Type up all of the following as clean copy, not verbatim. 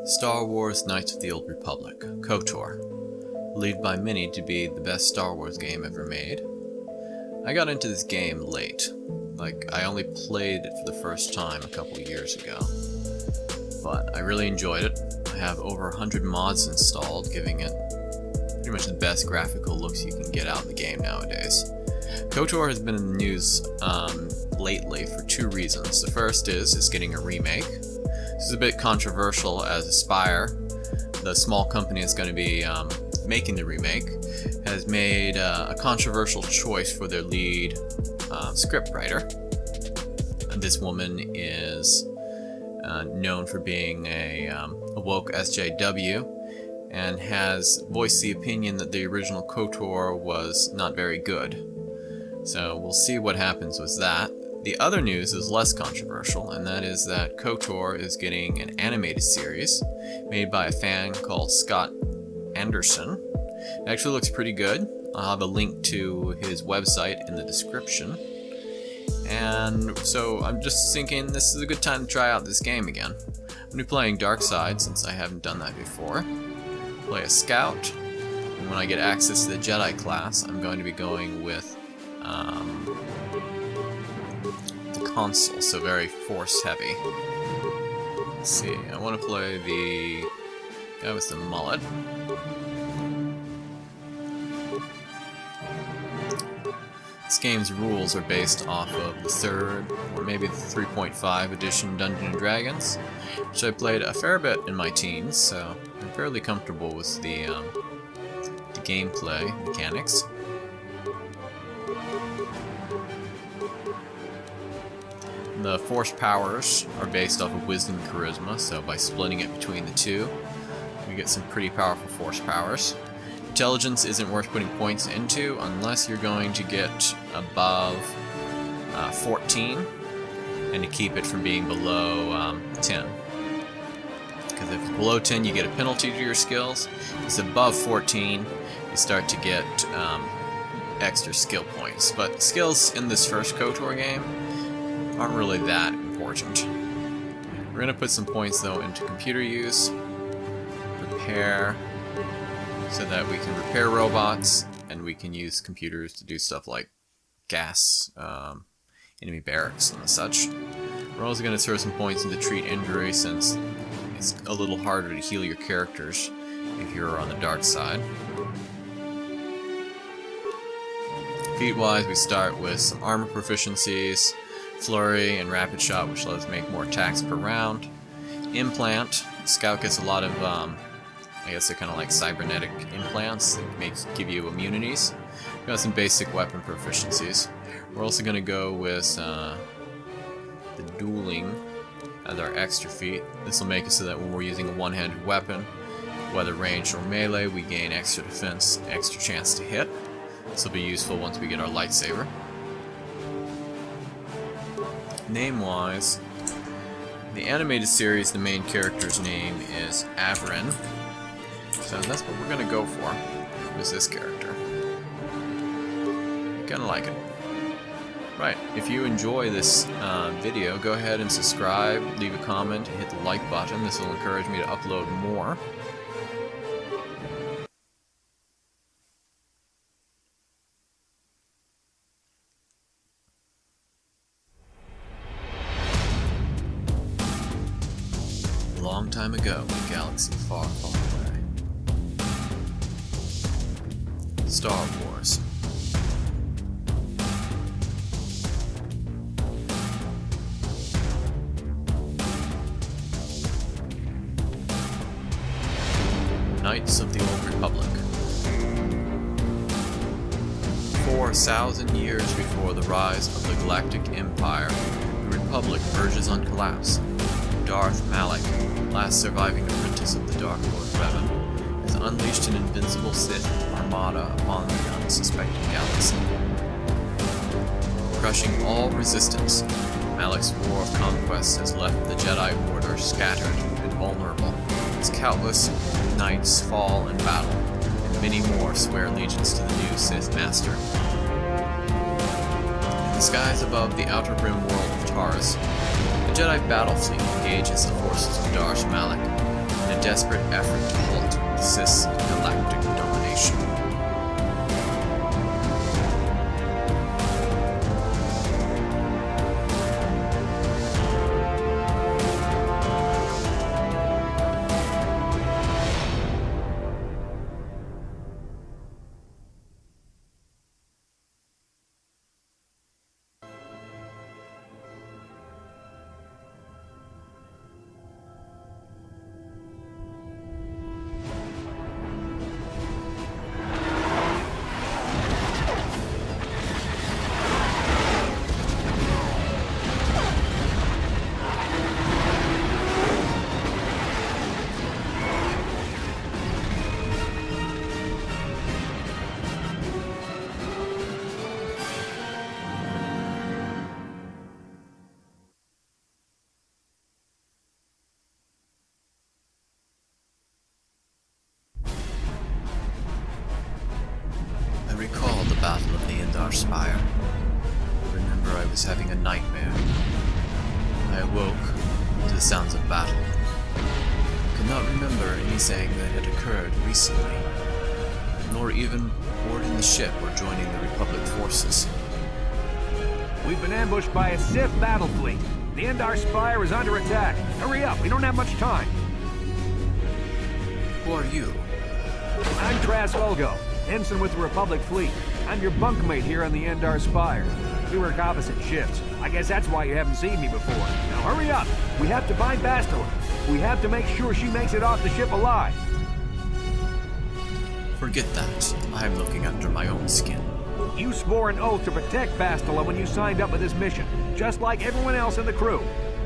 Star Wars Knights of the Old Republic, KOTOR, believed by many to be the best Star Wars game ever made. I got into this game late, I only played it for the first time a couple years ago, but I really enjoyed it. I have over 100 mods installed, giving it pretty much the best graphical looks you can get out of the game nowadays. KOTOR has been in the news lately for two reasons. The first is it's getting a remake. This is a bit controversial as Spire, the small company that's going to be making the remake, has made a controversial choice for their lead scriptwriter. This woman is known for being a woke SJW and has voiced the opinion that the original KOTOR was not very good. So we'll see what happens with that. The other news is less controversial, and that is that KOTOR is getting an animated series made by a fan called Scott Anderson. It actually looks pretty good. I'll have a link to his website in the description. And so I'm just thinking this is a good time to try out this game again. I'm going to be playing Dark Side since I haven't done that before. Play a scout, and when I get access to the Jedi class, I'm going to be going with the console, so very force heavy. Let's see, I want to play the guy with the mullet. This game's rules are based off of the 3rd, or maybe the 3.5 edition Dungeons & Dragons, which I played a fair bit in my teens, so I'm fairly comfortable with the gameplay mechanics. The force powers are based off of wisdom and charisma, so by splitting it between the two, we get some pretty powerful force powers. Intelligence isn't worth putting points into unless you're going to get above 14, and to keep it from being below 10. Because if it's below 10, you get a penalty to your skills. If it's above 14, you start to get extra skill points. But skills in this first KOTOR game aren't really that important. We're going to put some points though into computer use, repair, so that we can repair robots, and we can use computers to do stuff like gas enemy barracks and such. We're also going to throw some points into treat injury, since it's a little harder to heal your characters if you're on the dark side. Feat wise, we start with some armor proficiencies, flurry and rapid shot, which lets us make more attacks per round. Implant, Scout gets a lot of I guess they're kind of like cybernetic implants that give you immunities. We got some basic weapon proficiencies. We're also going to go with the dueling as our extra feat. This will make it so that when we're using a one-handed weapon, whether ranged or melee, we gain extra defense, extra chance to hit. This will be useful once we get our lightsaber. Name-wise, the animated series, the main character's name is Averin. So that's what we're going to go for, is this character. Kind of like it. Right, if you enjoy this video, go ahead and subscribe, leave a comment, and hit the like button. This will encourage me to upload more. A long time ago, in a galaxy far, far away. Star Wars. Knights of the Old Republic. 4,000 years before the rise of the Galactic Empire, the Republic verges on collapse. Darth Malak, last surviving apprentice of the Dark Lord Revan, has unleashed an invincible Sith armada upon the unsuspecting galaxy. Crushing all resistance, Malak's war of conquest has left the Jedi Order scattered and vulnerable, as countless knights fall in battle, and many more swear allegiance to the new Sith Master. In the skies above the outer rim world of Taris, the Jedi battle fleet engages the forces of Darth Malak, and desperate effort to halt the Sith's galactic domination. I recall the battle of the Endar Spire. I remember I was having a nightmare. I awoke to the sounds of battle. I could not remember anything that had occurred recently, nor even boarding the ship or joining the Republic forces. We've been ambushed by a Sith battle fleet. The Endar Spire is under attack. Hurry up, we don't have much time. Who are you? I'm Tras Olgo, ensign with the Republic fleet. I'm your bunkmate here on the Endar Spire. We work opposite shifts. I guess that's why you haven't seen me before. Now hurry up! We have to find Bastila. We have to make sure she makes it off the ship alive. Forget that. I am looking after my own skin. You swore an oath to protect Bastila when you signed up with this mission, just like everyone else in the crew.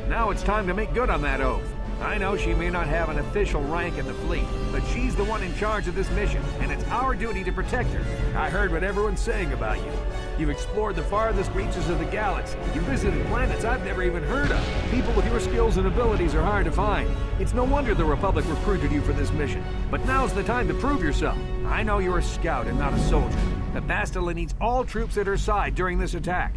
Now it's time to make good on that oath. I know she may not have an official rank in the fleet, but she's the one in charge of this mission, and it's our duty to protect her. I heard what everyone's saying about you. You've explored the farthest reaches of the galaxy. You visited planets I've never even heard of. People with your skills and abilities are hard to find. It's no wonder the Republic recruited you for this mission. But now's the time to prove yourself. I know you're a scout and not a soldier, but Bastila needs all troops at her side during this attack.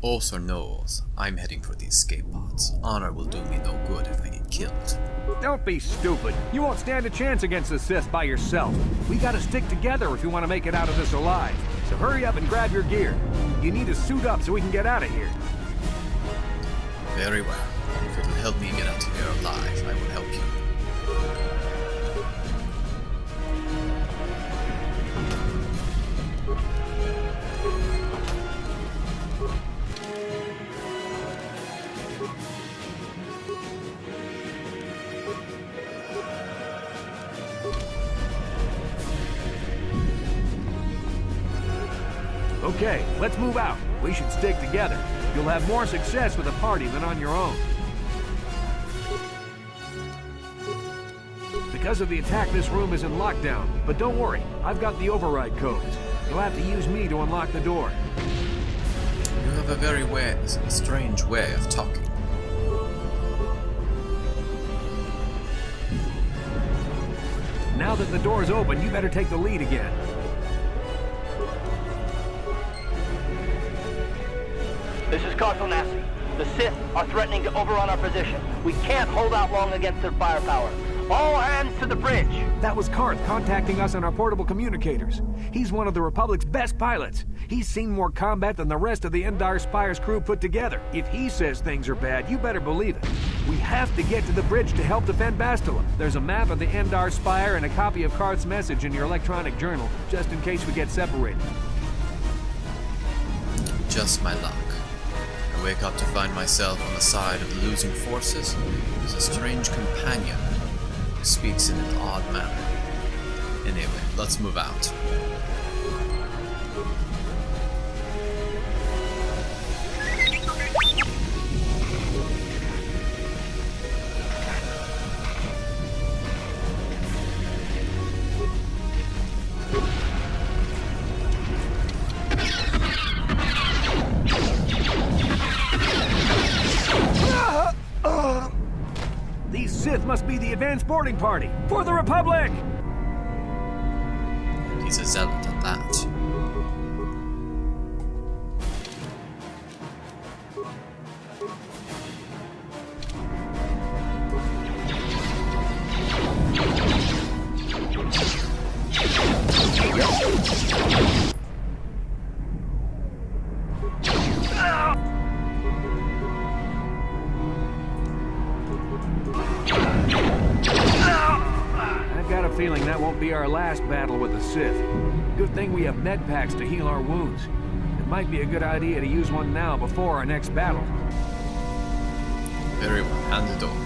Also knows I'm heading for the escape pods. Honor will do me no good if I get killed. Don't be stupid. You won't stand a chance against the Sith by yourself. We gotta stick together if we want to make it out of this alive. So hurry up and grab your gear. You need to suit up so we can get out of here. Very well. If it'll help me get out of here alive, I will help you. Okay, let's move out. We should stick together. You'll have more success with a party than on your own. Because of the attack, this room is in lockdown. But don't worry, I've got the override codes. You'll have to use me to unlock the door. You have a very strange way of talking. Now that the door's open, you better take the lead again. This is Carth. The Sith are threatening to overrun our position. We can't hold out long against their firepower. All hands to the bridge! That was Carth contacting us on our portable communicators. He's one of the Republic's best pilots. He's seen more combat than the rest of the Endar Spire's crew put together. If he says things are bad, you better believe it. We have to get to the bridge to help defend Bastila. There's a map of the Endar Spire and a copy of Carth's message in your electronic journal, just in case we get separated. Just my luck. I wake up to find myself on the side of the losing forces. There's a strange companion who speaks in an odd manner. Anyway, let's move out. These Sith must be the advanced boarding party for the Republic! He's a zealot at that. feeling that won't be our last battle with the Sith. Good thing we have med packs to heal our wounds. It might be a good idea to use one now before our next battle. Very well, and the door.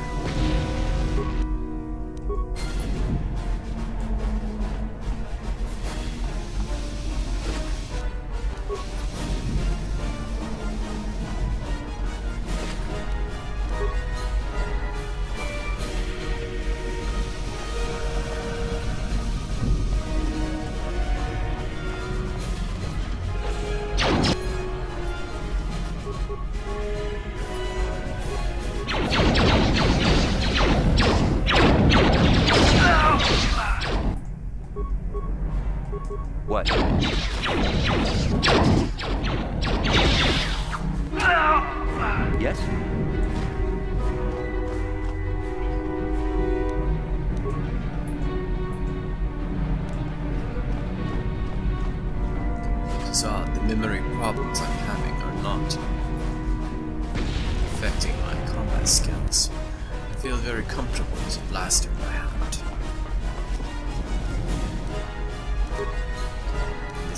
What? Yes? So the memory problems I'm having are not affecting my combat skills. I feel very comfortable with a blaster in my hand.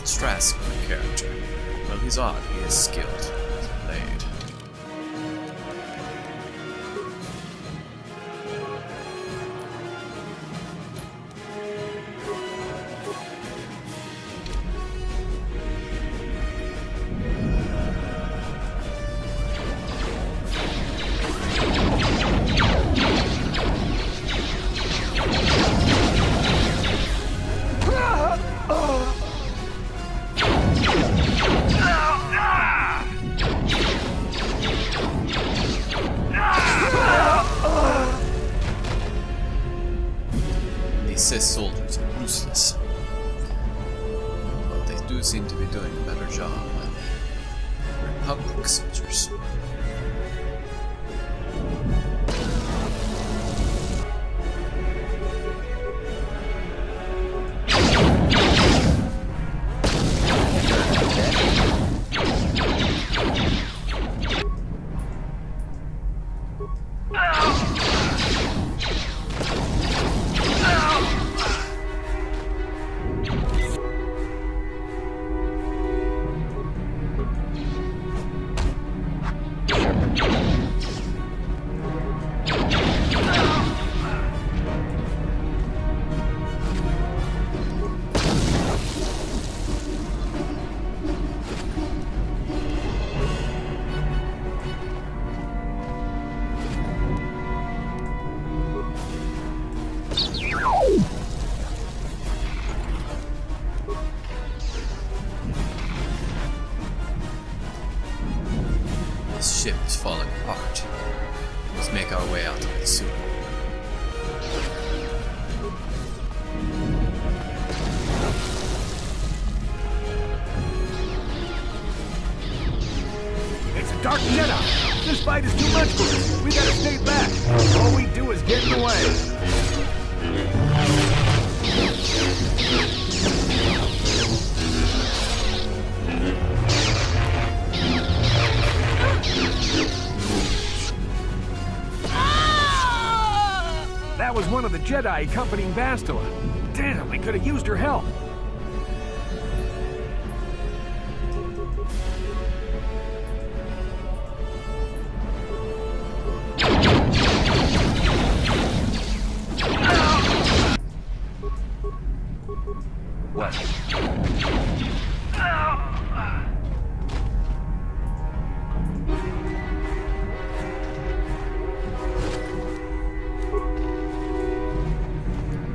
Trask, my character. Well, he's odd. He is skilled. He's a blade. Sith soldiers are ruthless, but they do seem to be doing a better job than Republic soldiers. This ship is falling apart. Let's make our way out of it soon. It's a Dark Jedi! This fight is too much for us! We gotta stay back! All we do is get in the way! That was one of the Jedi accompanying Bastila. Damn, we could have used her help. What?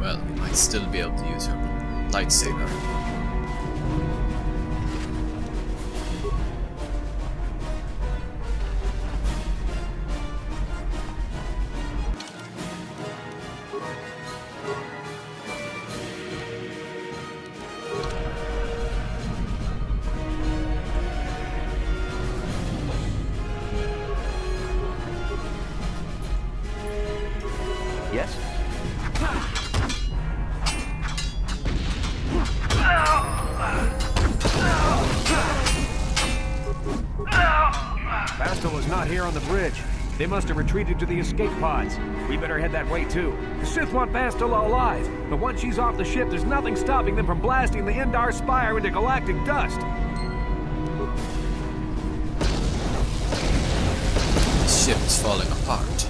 Well, we might still be able to use her lightsaber. Yes? Bastila's not here on the bridge. They must have retreated to the escape pods. We better head that way too. The Sith want Bastila alive, but once she's off the ship, there's nothing stopping them from blasting the Endar Spire into galactic dust. The ship is falling apart.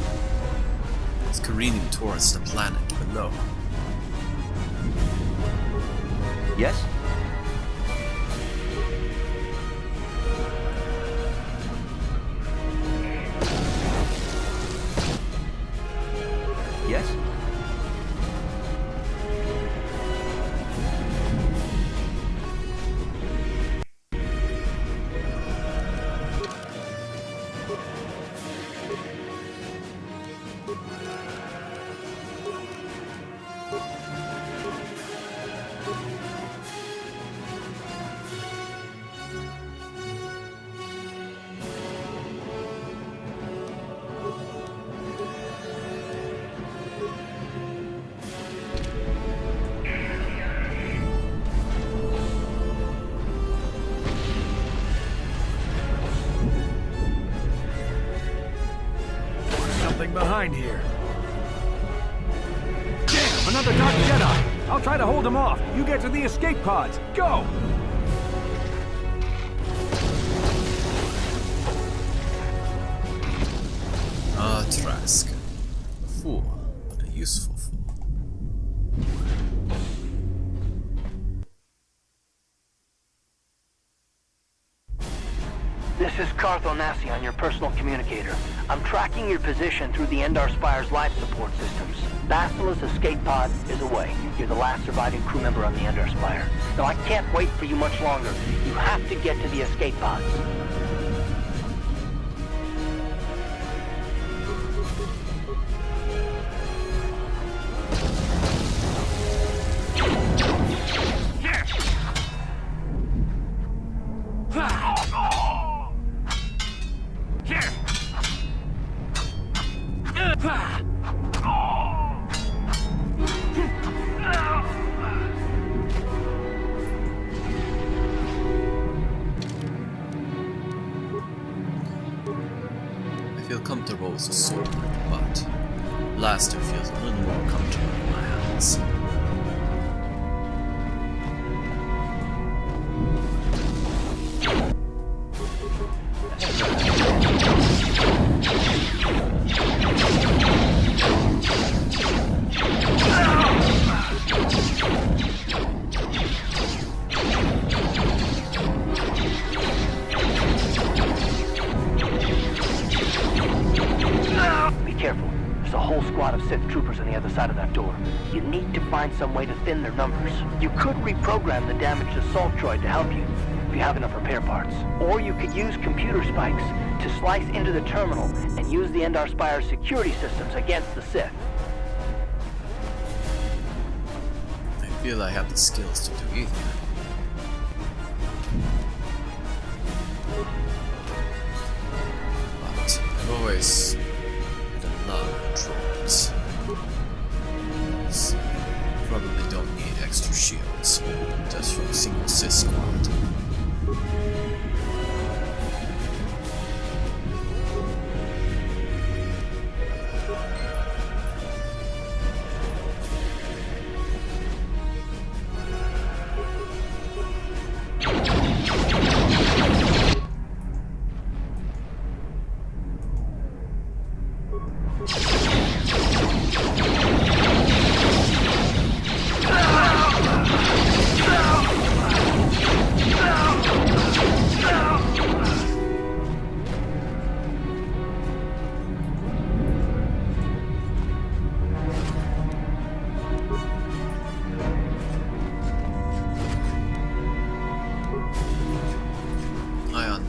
It's careening towards the planet below. Yes? Yes? Behind here. Damn, another Dark Jedi! I'll try to hold him off. You get to the escape pods. Go! Ah, Trask. A fool, but a useful fool. This is Carth on your personal communicator. I'm tracking your position through the Endar Spire's life support systems. Bastila's escape pod is away. You're the last surviving crew member on the Endar Spire. Now, I can't wait for you much longer. You have to get to the escape pods. I feel comfortable with a sword, but blaster feels a little more comfortable in my hands. Troopers on the other side of that door. You need to find some way to thin their numbers. You could reprogram the damaged assault droid to help you, if you have enough repair parts. Or you could use computer spikes to slice into the terminal and use the Endar Spire's security systems against the Sith. I feel I have the skills to do either. But I've always had a love of droids. Probably don't need extra shields, just for a single Sith squad.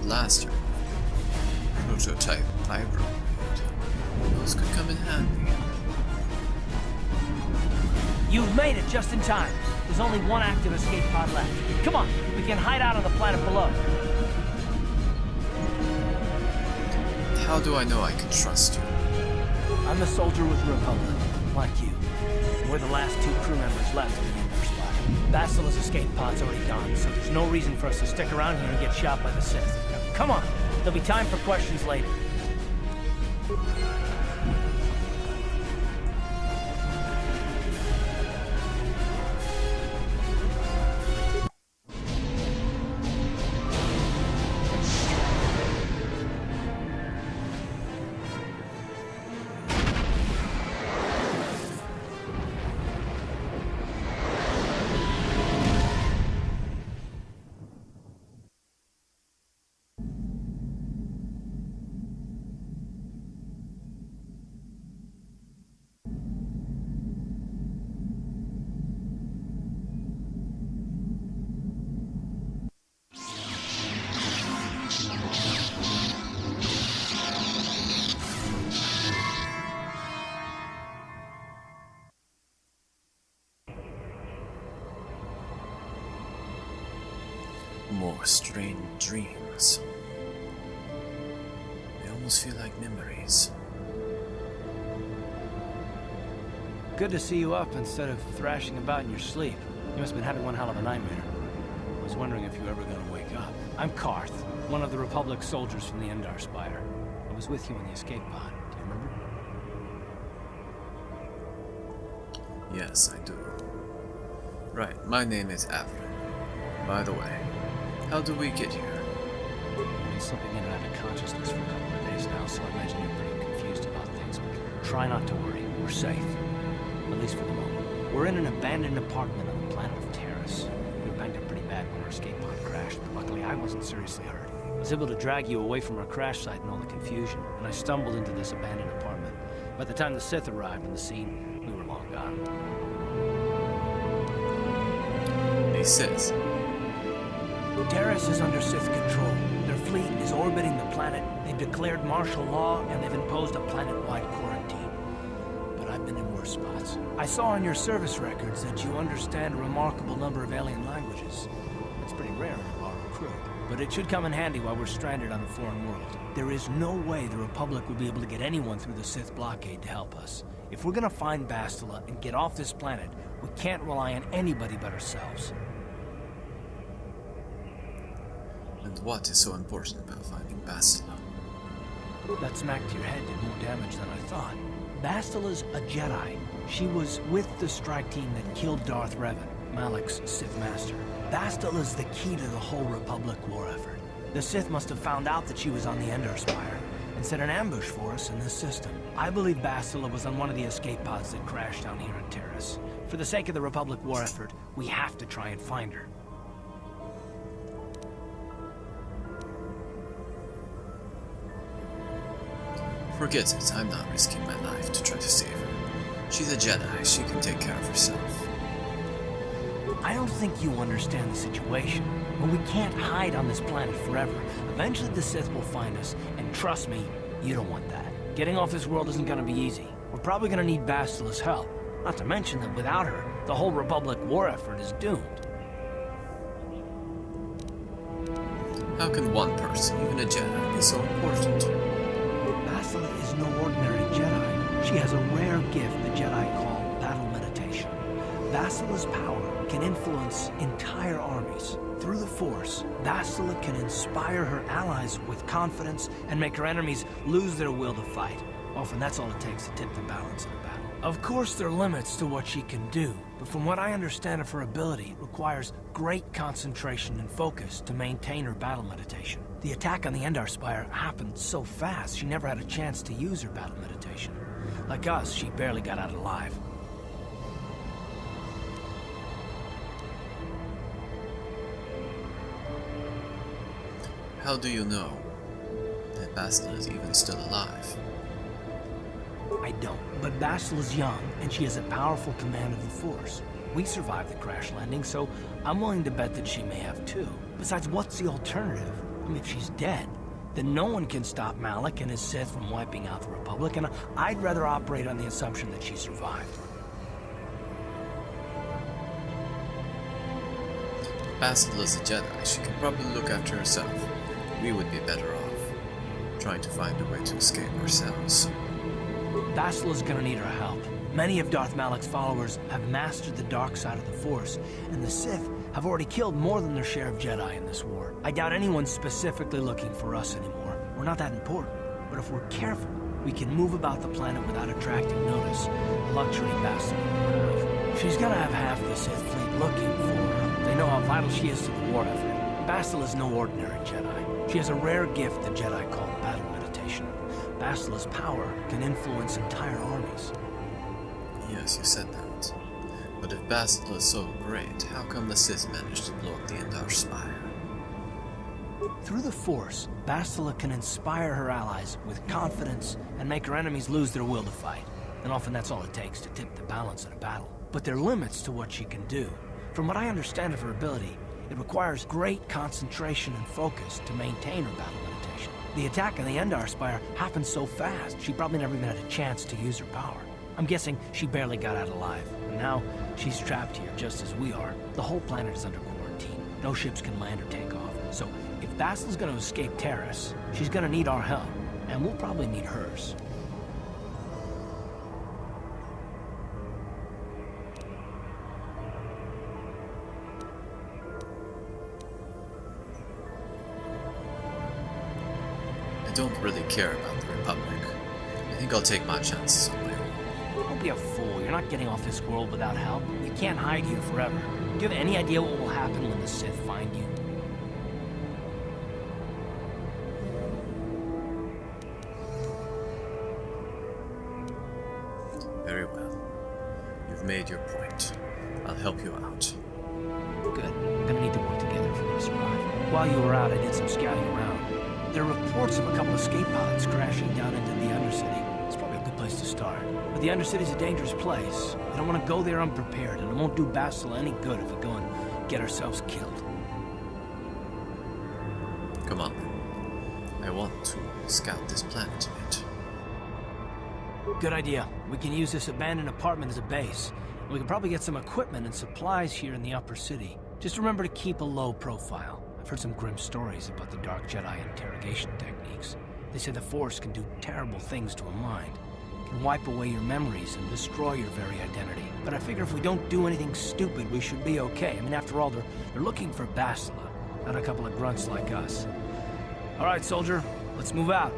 Blaster. Prototype vibro. Those could come in handy. You've made it just in time. There's only one active escape pod left. Come on, we can hide out on the planet below. How do I know I can trust you? I'm the soldier with the Republic, like you. We're the last two crew members left in the Endar Spire. Bastila's escape pod's already gone, so there's no reason for us to stick around here and get shot by the Sith. Now, come on, there'll be time for questions later. More strange dreams. They almost feel like memories. Good to see you up instead of thrashing about in your sleep. You must have been having one hell of a nightmare. I was wondering if you were ever going to wake up. I'm Carth, one of the Republic soldiers from the Endar Spire. I was with you on the escape pod. Do you remember? Yes, I do. Right, my name is Avron. By the way, how do we get here? I've been slipping in and out of consciousness for a couple of days now, so I imagine you're pretty confused about things. But try not to worry. We're safe. At least for the moment. We're in an abandoned apartment on the planet of Taris. We were banged up pretty bad when our escape pod crashed, but luckily I wasn't seriously hurt. I was able to drag you away from our crash site and all the confusion, and I stumbled into this abandoned apartment. By the time the Sith arrived on the scene, we were long gone. The Sith? Taris is under Sith control. Their fleet is orbiting the planet. They've declared martial law, and they've imposed a planet-wide quarantine. But I've been in worse spots. I saw on your service records that you understand a remarkable number of alien languages. It's pretty rare in our crew, but it should come in handy while we're stranded on a foreign world. There is no way the Republic will be able to get anyone through the Sith blockade to help us. If we're gonna find Bastila and get off this planet, we can't rely on anybody but ourselves. And what is so important about finding Bastila? That smack to your head did more damage than I thought. Bastila's a Jedi. She was with the strike team that killed Darth Revan, Malak's Sith Master. Bastila's the key to the whole Republic war effort. The Sith must have found out that she was on the Endar Spire and set an ambush for us in this system. I believe Bastila was on one of the escape pods that crashed down here in Taris. For the sake of the Republic war effort, we have to try and find her. Forget it, I'm not risking my life to try to save her. She's a Jedi, she can take care of herself. I don't think you understand the situation. But we can't hide on this planet forever. Eventually the Sith will find us, and trust me, you don't want that. Getting off this world isn't gonna be easy. We're probably gonna need Bastila's help. Not to mention that without her, the whole Republic war effort is doomed. How can one person, even a Jedi, be so important? Bastila is no ordinary Jedi. She has a rare gift the Jedi call battle meditation. Bastila's power can influence entire armies. Through the Force, Bastila can inspire her allies with confidence and make her enemies lose their will to fight. Often that's all it takes to tip the balance in a battle. Of course there are limits to what she can do, but from what I understand of her ability, it requires great concentration and focus to maintain her battle meditation. The attack on the Endar Spire happened so fast, she never had a chance to use her battle meditation. Like us, she barely got out alive. How do you know that Bastila is even still alive? I don't, but Bastila's young, and she has a powerful command of the Force. We survived the crash landing, so I'm willing to bet that she may have too. Besides, what's the alternative? I mean, if she's dead, then no one can stop Malak and his Sith from wiping out the Republic, and I'd rather operate on the assumption that she survived. Bastila's a Jedi, she can probably look after herself. We would be better off trying to find a way to escape ourselves. Bastila's gonna need our help. Many of Darth Malak's followers have mastered the dark side of the Force, and the Sith have already killed more than their share of Jedi in this war. I doubt anyone's specifically looking for us anymore. We're not that important. But if we're careful, we can move about the planet without attracting notice, a luxury Bastila would have. She's gonna have half the Sith fleet looking for her. They know how vital she is to the war effort. Bastila's no ordinary Jedi. She has a rare gift the Jedi call battle meditation. Bastila's power can influence entire armies. Yes, you said that. But if Bastila is so great, how come the Sith managed to blow up the Endar Spire? Through the Force, Bastila can inspire her allies with confidence and make her enemies lose their will to fight. And often that's all it takes to tip the balance in a battle. But there are limits to what she can do. From what I understand of her ability, it requires great concentration and focus to maintain her battle meditation. The attack on the Endar Spire happened so fast, she probably never even had a chance to use her power. I'm guessing she barely got out alive, and now she's trapped here just as we are. The whole planet is under quarantine. No ships can land or take off. So if Bastila's gonna escape Taris, she's gonna need our help, and we'll probably need hers. I don't really care about the Republic. I think I'll take my chances on my own. Don't be a fool. You're not getting off this world without help. You can't hide here forever. Do you have any idea what will happen when the Sith find you? Very well. You've made your point. I'll help you out. Good. We're gonna need to work together if we're gonna survive. While you were out, I did some scouting around. There are reports of a couple of escape pods crashing down into the Undercity. It's probably a good place to start. But the Undercity's a dangerous place. We don't want to go there unprepared, and it won't do Bastila any good if we go and get ourselves killed. Come on, then. I want to scout this planet a bit. Good idea. We can use this abandoned apartment as a base. We can probably get some equipment and supplies here in the upper city. Just remember to keep a low profile. I've heard some grim stories about the Dark Jedi interrogation techniques. They say the Force can do terrible things to a mind. It can wipe away your memories and destroy your very identity. But I figure if we don't do anything stupid, we should be okay. I mean, after all, they're looking for Bastila, not a couple of grunts like us. All right, soldier, let's move out.